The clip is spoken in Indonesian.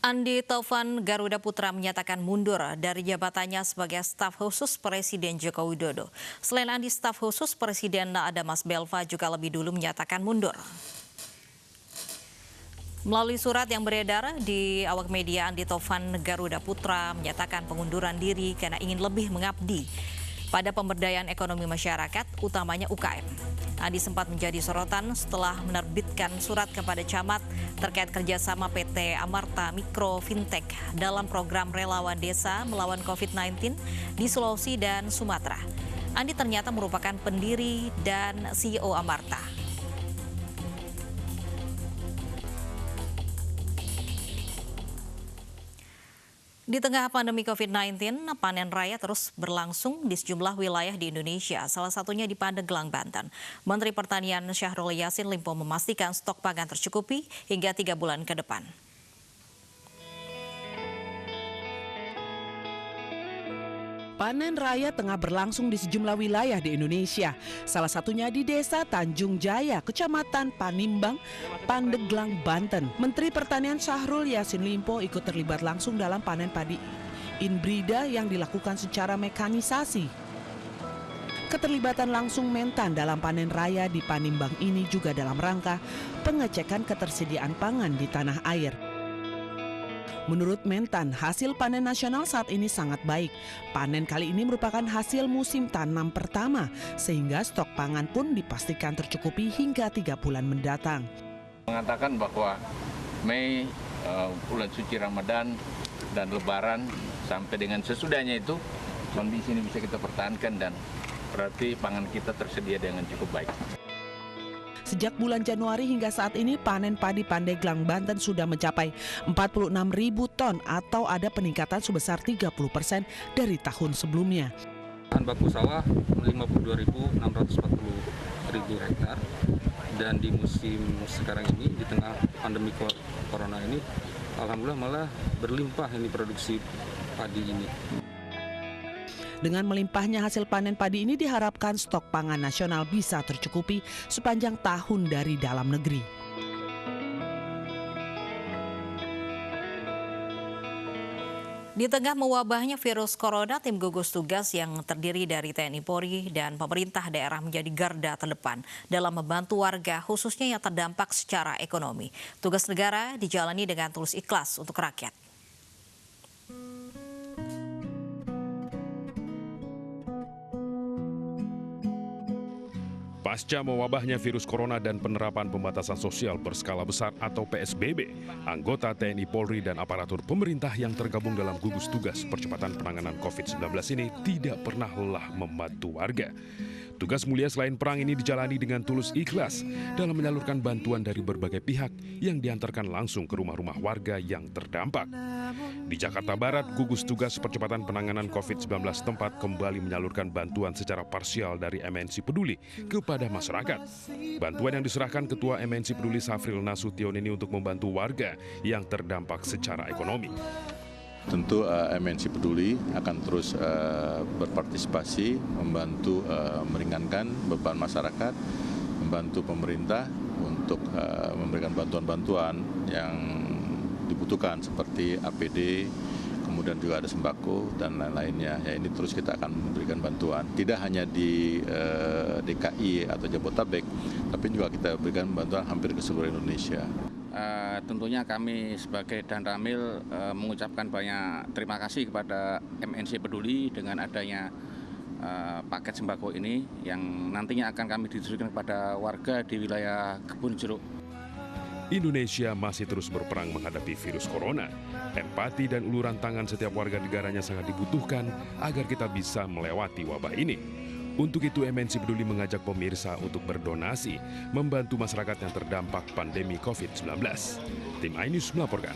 Andi Taufan Garuda Putra menyatakan mundur dari jabatannya sebagai staf khusus Presiden Joko Widodo. Selain Andi, staf khusus Presiden Adamas Belva juga lebih dulu menyatakan mundur. Melalui surat yang beredar di awak media, Andi Taufan Garuda Putra menyatakan pengunduran diri karena ingin lebih mengabdi pada pemberdayaan ekonomi masyarakat, utamanya UKM. Andi sempat menjadi sorotan setelah menerbitkan surat kepada camat terkait kerjasama PT Amarta Mikro Fintech dalam program relawan desa melawan COVID-19 di Sulawesi dan Sumatera. Andi ternyata merupakan pendiri dan CEO Amarta. Di tengah pandemi COVID-19, panen raya terus berlangsung di sejumlah wilayah di Indonesia, salah satunya di Pandeglang, Banten. Menteri Pertanian Syahrul Yassin Limpo memastikan stok pangan tercukupi hingga 3 bulan ke depan. Panen raya tengah berlangsung di sejumlah wilayah di Indonesia, salah satunya di Desa Tanjung Jaya, Kecamatan Panimbang, Pandeglang, Banten. Menteri Pertanian Syahrul Yassin Limpo ikut terlibat langsung dalam panen padi inbrida yang dilakukan secara mekanisasi. Keterlibatan langsung Mentan dalam panen raya di Panimbang ini juga dalam rangka pengecekan ketersediaan pangan di tanah air. Menurut Mentan, hasil panen nasional saat ini sangat baik. Panen kali ini merupakan hasil musim tanam pertama, sehingga stok pangan pun dipastikan tercukupi hingga 3 bulan mendatang. Mengatakan bahwa Mei, bulan suci Ramadan dan Lebaran sampai dengan sesudahnya itu kondisi ini bisa kita pertahankan dan berarti pangan kita tersedia dengan cukup baik. Sejak bulan Januari hingga saat ini panen padi Pandeglang, Banten sudah mencapai 46.000 ton atau ada peningkatan sebesar 30% dari tahun sebelumnya. Bahan baku sawah 52.640.000 hektar dan di musim sekarang ini di tengah pandemi corona ini alhamdulillah malah berlimpah ini produksi padi ini. Dengan melimpahnya hasil panen padi ini diharapkan stok pangan nasional bisa tercukupi sepanjang tahun dari dalam negeri. Di tengah mewabahnya virus corona, tim gugus tugas yang terdiri dari TNI Polri dan pemerintah daerah menjadi garda terdepan dalam membantu warga khususnya yang terdampak secara ekonomi. Tugas negara dijalani dengan tulus ikhlas untuk rakyat. Pasca mewabahnya virus corona dan penerapan pembatasan sosial berskala besar atau PSBB, anggota TNI Polri dan aparatur pemerintah yang tergabung dalam gugus tugas percepatan penanganan COVID-19 ini tidak pernah lelah membantu warga. Tugas mulia selain perang ini dijalani dengan tulus ikhlas dalam menyalurkan bantuan dari berbagai pihak yang diantarkan langsung ke rumah-rumah warga yang terdampak. Di Jakarta Barat, gugus tugas percepatan penanganan COVID-19 tempat kembali menyalurkan bantuan secara parsial dari MNC Peduli kepada masyarakat. Bantuan yang diserahkan Ketua MNC Peduli Safril Nasution ini untuk membantu warga yang terdampak secara ekonomi. Tentu MNC Peduli akan terus berpartisipasi, membantu meringankan beban masyarakat, membantu pemerintah untuk memberikan bantuan-bantuan yang dibutuhkan seperti APD, kemudian juga ada sembako dan lain-lainnya. Ya, ini terus kita akan memberikan bantuan. Tidak hanya di DKI atau Jabodetabek, tapi juga kita berikan bantuan hampir ke seluruh Indonesia. Tentunya kami sebagai Danramil mengucapkan banyak terima kasih kepada MNC Peduli dengan adanya paket sembako ini yang nantinya akan kami didistribusikan kepada warga di wilayah Kebun Jeruk. Indonesia masih terus berperang menghadapi virus corona. Empati dan uluran tangan setiap warga negaranya sangat dibutuhkan agar kita bisa melewati wabah ini. Untuk itu MNC Peduli mengajak pemirsa untuk berdonasi, membantu masyarakat yang terdampak pandemi COVID-19. Tim iNews melaporkan.